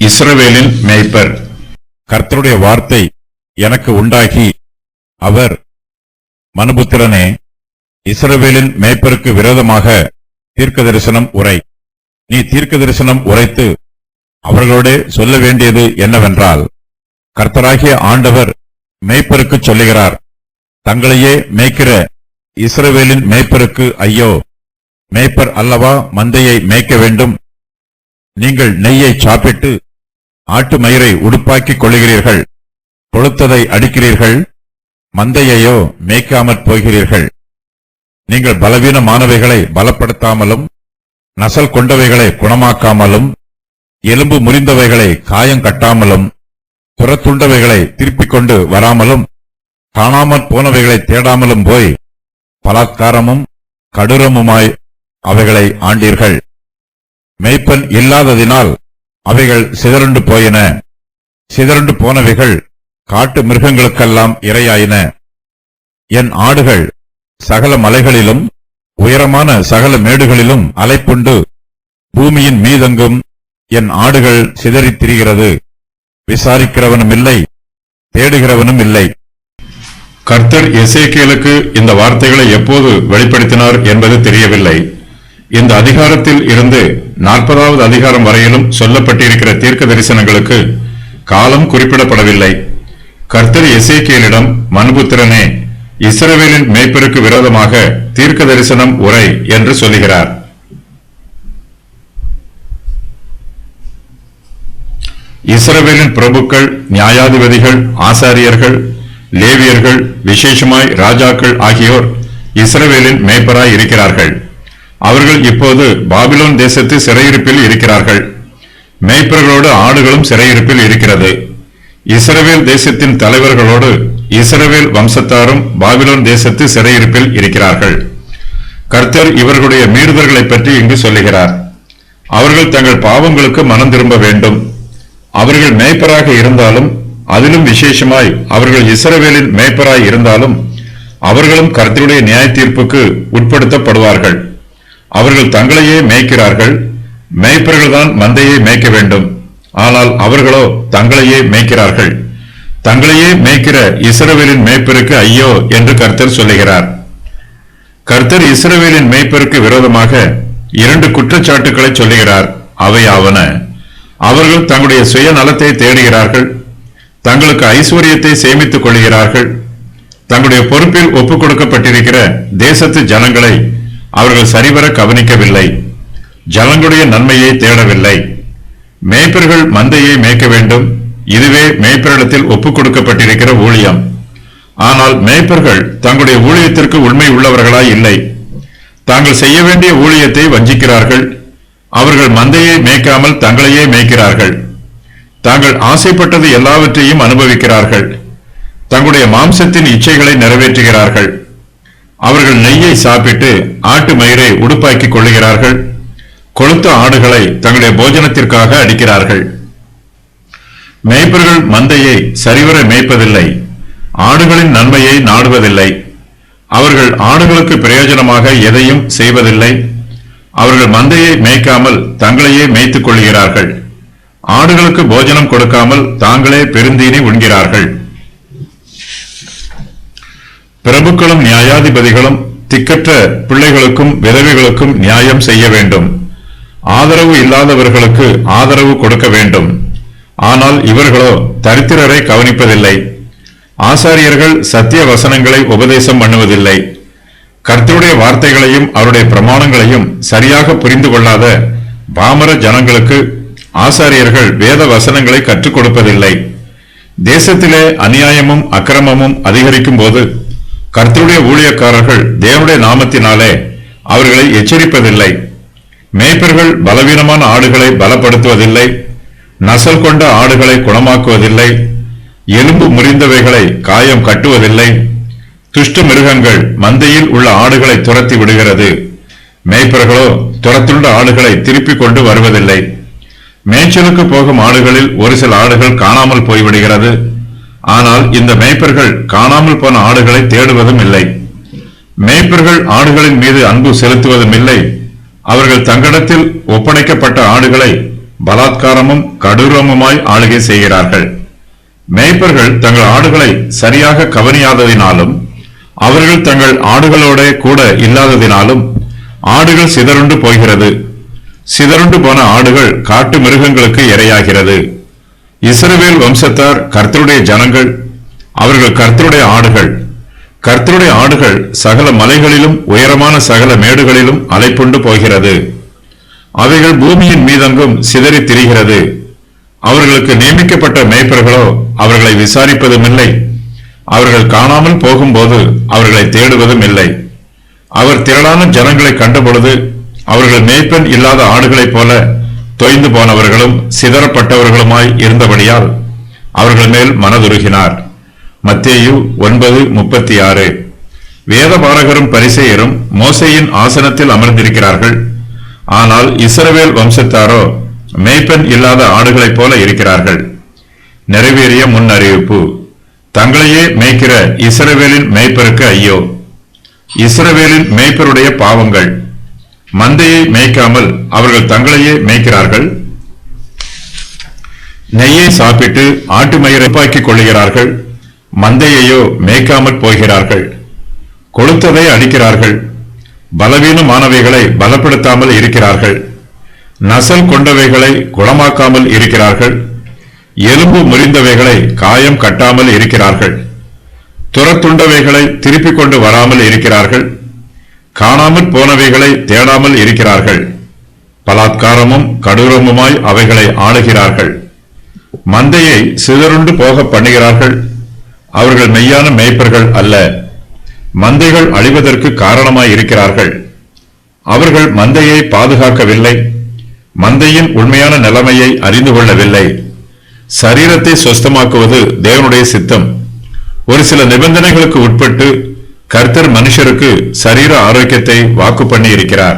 இஸ்ரவேலின் மேய்ப்பர். கர்த்தருடைய வார்த்தை எனக்கு உண்டாகி, அவர், மனுபுத்திரனே, இஸ்ரவேலின் மேய்ப்பருக்கு விரோதமாக தீர்க்க தரிசனம் உரை. நீ தீர்க்க தரிசனம் உரைத்து அவர்களோட சொல்ல வேண்டியது என்னவென்றால், கர்த்தராகிய ஆண்டவர் மேய்ப்பருக்கு சொல்லுகிறார், தங்களையே மேய்க்கிற இஸ்ரவேலின் மேய்ப்பருக்கு ஐயோ! மேய்ப்பர் அல்லவா மந்தையை மேய்க்க வேண்டும். நீங்கள் நெய்யை சாப்பிட்டு ஆட்டு மயிரை உடுப்பாக்கிக் கொள்ளுகிறீர்கள், கொளுத்ததை அடிக்கிறீர்கள், மந்தையையோ மேய்க்காமற் போகிறீர்கள். நீங்கள் பலவீனமானவைகளை பலப்படுத்தாமலும், நசல் கொண்டவைகளை குணமாக்காமலும், எலும்பு முறிந்தவைகளை காயம் கட்டாமலும், புறத்துண்டவைகளை திருப்பிக் கொண்டு வராமலும், காணாமற் போனவைகளை தேடாமலும் போய் பலாத்காரமும் கடூரமுமாய் அவைகளை ஆண்டீர்கள். மேய்ப்பன் இல்லாததினால் அவைகள் சிதறுண்டு போயின. சிதறுண்டு போனவைகள் காட்டு மிருகங்களுக்கெல்லாம் இரையாயின. என் ஆடுகள் சகல மலைகளிலும் உயரமான சகல மேடுகளிலும் அலைப்புண்டு பூமியின் மீதெங்கும் என் ஆடுகள் சிதறித் திரிகிறது. விசாரிக்கிறவனும் இல்லை, தேடுகிறவனும் இல்லை. கர்த்தர் எசேக்கியேலுக்கு இந்த வார்த்தைகளை எப்போது வெளிப்படுத்தினார் என்பது தெரியவில்லை. இந்த அதிகாரத்தில் இருந்து 40வது அதிகாரம் வரையிலும் சொல்லப்பட்டிருக்கிற தீர்க்க தரிசனங்களுக்கு காலம் குறிப்பிடப்படவில்லை. கர்த்தர் எசேக்கியேலிடம், மனுபுத்திரனே, இஸ்ரவேலின் மேய்ப்பருக்கு விரோதமாக தீர்க்க தரிசனம் உரை என்று சொல்லுகிறார். இஸ்ரவேலின் பிரபுக்கள், நியாயாதிபதிகள், ஆசாரியர்கள், லேவியர்கள், விசேஷமாய் ராஜாக்கள் ஆகியோர் இஸ்ரவேலின் மேய்ப்பராய் இருக்கிறார்கள். அவர்கள் இப்போது பாபிலோன் தேசத்து சிறையிருப்பில் இருக்கிறார்கள். மேய்ப்பர்களோடு ஆடுகளும் சிறையிருப்பில் இருக்கிறது. இஸ்ரவேல் தேசத்தின் தலைவர்களோடு இஸ்ரவேல் வம்சத்தாரும் பாபிலோன் தேசத்து சிறையிருப்பில் இருக்கிறார்கள். கர்த்தர் இவர்களுடைய மீறுதல்களை பற்றி இங்கு சொல்லுகிறார். அவர்கள் தங்கள் பாவங்களுக்கு மனம் திரும்ப வேண்டும். அவர்கள் மேய்ப்பராக இருந்தாலும், அதிலும் விசேஷமாய் அவர்கள் இஸ்ரவேலின் மேய்ப்பராய் இருந்தாலும், அவர்களும் கர்த்தருடைய நியாய தீர்ப்புக்கு உட்படுத்தப்படுவார்கள். அவர்கள் தங்களையே மேய்க்கிறார்கள். மேய்ப்பர்கள்தான் மந்தையை மேய்க்க வேண்டும். ஆனால் அவர்களோ தங்களையே மேய்க்கிறார்கள். தங்களையே மேய்க்கிற இஸ்ரவேலின் மேய்ப்பருக்கு ஐயோ என்று கர்த்தர் சொல்லுகிறார். கர்த்தர் இஸ்ரவேலின் மேய்ப்பருக்கு விரோதமாக 2 குற்றச்சாட்டுக்களை சொல்லுகிறார். அவையாவன: அவர்கள் தங்களுடைய சுய நலத்தை தேடுகிறார்கள், தங்களுக்கு ஐஸ்வர்யத்தை சேமித்துக் கொள்கிறார்கள், தங்களுடைய பொறுப்பில் ஒப்புக் கொடுக்கப்பட்டிருக்கிற தேசத்து ஜனங்களை அவர்கள் சரிவர கவனிக்கவில்லை, ஜனங்களுடைய நன்மையை தேடவில்லை. மேய்ப்பர்கள் மந்தையை மேய்க்க வேண்டும். இதுவே மேய்ப்பரிடத்தில் ஒப்புக் கொடுக்கப்பட்டிருக்கிற ஊழியம். ஆனால் மேய்ப்பர்கள் தங்களுடைய ஊழியத்திற்கு உண்மை உள்ளவர்களாய் இல்லை. தாங்கள் செய்ய வேண்டிய ஊழியத்தை வஞ்சிக்கிறார்கள். அவர்கள் மந்தையை மேய்க்காமல் தங்களையே மேய்க்கிறார்கள். தாங்கள் ஆசைப்பட்டது எல்லாவற்றையும் அனுபவிக்கிறார்கள். தங்களுடைய மாம்சத்தின் இச்சைகளை நிறைவேற்றுகிறார்கள். அவர்கள் நெய்யை சாப்பிட்டு ஆட்டு மயிரை உடுப்பாக்கிக் கொள்ளுகிறார்கள். கொளுத்த ஆடுகளை தங்களுடைய போஜனத்திற்காக அடிக்கிறார்கள். மேய்ப்பர்கள் மந்தையை சரிவர மேய்ப்பதில்லை, ஆடுகளின் நன்மையை நாடுவதில்லை. அவர்கள் ஆடுகளுக்கு பிரயோஜனமாக எதையும் செய்வதில்லை. அவர்கள் மந்தையை மேய்க்காமல் தங்களையே மேய்த்துக் கொள்கிறார்கள். ஆடுகளுக்கு போஜனம் கொடுக்காமல் தாங்களே பெருந்தீனி உண்கிறார்கள். பிரபுக்களும் நியாயாதிபதிகளும் திக்கற்ற பிள்ளைகளுக்கும் விதவைகளுக்கும் நியாயம் செய்ய வேண்டும். ஆதரவு இல்லாதவர்களுக்கு ஆதரவு கொடுக்க வேண்டும். ஆனால் இவர்களோ தரித்திரரை கவனிப்பதில்லை. ஆசாரியர்கள் சத்திய வசனங்களை உபதேசம் பண்ணுவதில்லை. கர்த்தருடைய வார்த்தைகளையும் அவருடைய பிரமாணங்களையும் சரியாக புரிந்து கொள்ளாத பாமர ஜனங்களுக்கு ஆசாரியர்கள் வேத வசனங்களை கற்றுக் கொடுப்பதில்லை. தேசத்திலே அநியாயமும் அக்கிரமமும் அதிகரிக்கும் போது கர்த்தருடைய ஊழியக்காரர்கள் தேவனுடைய நாமத்தினாலே அவர்களை எச்சரிப்பதில்லை. மேய்ப்பர்கள் பலவீனமான ஆடுகளை பலப்படுத்துவதில்லை, நசல் கொண்ட ஆடுகளை குணமாக்குவதில்லை, எலும்பு முறிந்தவைகளை காயம் கட்டுவதில்லை. துஷ்ட மிருகங்கள் மந்தையில் உள்ள ஆடுகளை துரத்தி விடுகிறது. மேய்ப்பர்களோ துரத்துள்ள ஆடுகளை திருப்பிக் கொண்டு வருவதில்லை. மேய்ச்சலுக்கு போகும் ஆடுகளில் ஒரு சில ஆடுகள் காணாமல் போய்விடுகிறது. ஆனால் இந்த மேய்ப்பர்கள் காணாமல் போன ஆடுகளை தேடுவதும் இல்லை. மேய்ப்பர்கள் ஆடுகளின் மீது அன்பு செலுத்துவதும் இல்லை. அவர்கள் தங்களிடத்தில் ஒப்படைக்கப்பட்ட ஆடுகளை பலாத்காரமும் கடூரமுமாய் ஆளுகை செய்கிறார்கள். மேய்ப்பர்கள் தங்கள் ஆடுகளை சரியாக கவனியாததினாலும் அவர்கள் தங்கள் ஆடுகளோட கூட இல்லாததினாலும் ஆடுகள் சிதறுண்டு போகிறது. சிதறுண்டு போன ஆடுகள் காட்டு மிருகங்களுக்கு இரையாகிறது. இஸ்ரவேல் வம்சத்தார் கர்த்தருடைய ஜனங்கள், அவர்கள் கர்த்தருடைய ஆடுகள். கர்த்தருடைய ஆடுகள் சகல மலைகளிலும் உயரமான சகல மேடுகளிலும் அலைப்புண்டு போகிறது. அவைகள் பூமியின் மீதெங்கும் சிதறி திரிகிறது. அவர்களுக்கு நியமிக்கப்பட்ட மேய்ப்பர்களோ அவர்களை விசாரிப்பதும் இல்லை. அவர்கள் காணாமல் போகும்போது அவர்களை தேடுவதும் இல்லை. அவர் திரளான ஜனங்களை கண்டபொழுது அவர்கள் மேய்ப்பன் இல்லாத ஆடுகளைப் போல தொய்ந்து போனவர்களும் சிதறப்பட்டவர்களுமாய் இருந்தபடியால் அவர்கள் மேல் மனதுருகினார். மத்தேயு 9:36. வேதபாரகரும் பரிசேயரும் மோசேயின் ஆசனத்தில் அமர்ந்திருக்கிறார்கள். ஆனால் இஸ்ரவேல் வம்சத்தாரோ மேய்ப்பன் இல்லாத ஆடுகளைப் போல இருக்கிறார்கள். நிறைவேறிய முன் அறிவிப்பு. தங்களையே மேய்க்கிற இஸ்ரவேலின் மேய்ப்பருக்கு ஐயோ! இஸ்ரவேலின் மேய்ப்பருடைய பாவங்கள். மந்தையை மேய்க்காமல் அவர்கள் தங்களையே மேய்க்கிறார்கள். நெய்யை சாப்பிட்டு ஆட்டு மயிரை பாக்கிக் கொள்ளுகிறார்கள். மந்தையையோ மேய்க்காமல் போகிறார்கள். கொளுத்ததை அடிக்கிறார்கள். பலவீனமானவைகளை பலப்படுத்தாமல் இருக்கிறார்கள். நசல் கொண்டவைகளை குணமாக்காமல் இருக்கிறார்கள். எலும்பு முறிந்தவைகளை காயம் கட்டாமல் இருக்கிறார்கள். துரத்துண்டவைகளை திருப்பிக் கொண்டு வராமல் இருக்கிறார்கள். காணாமற் போனவைகளை தேடாமல் இருக்கிறார்கள். பலாத்காரமும் கடூரமுமாய் அவைகளை ஆளுகிறார்கள். மந்தையை சிதறுண்டு போக பண்ணுகிறார்கள். அவர்கள் மெய்யான மேய்ப்பர்கள் அல்ல. மந்தைகள் அழிவதற்கு காரணமாய் இருக்கிறார்கள். அவர்கள் மந்தையை பாதுகாக்கவில்லை. மந்தையின் உண்மையான நிலைமையை அறிந்து கொள்ளவில்லை. சரீரத்தை சொஸ்தமாக்குவது தேவனுடைய சித்தம். ஒரு சில நிபந்தனைகளுக்கு உட்பட்டு கர்த்தர் மனுஷருக்கு சரீர ஆரோக்கியத்தை வாக்கு பண்ணி இருக்கிறார்.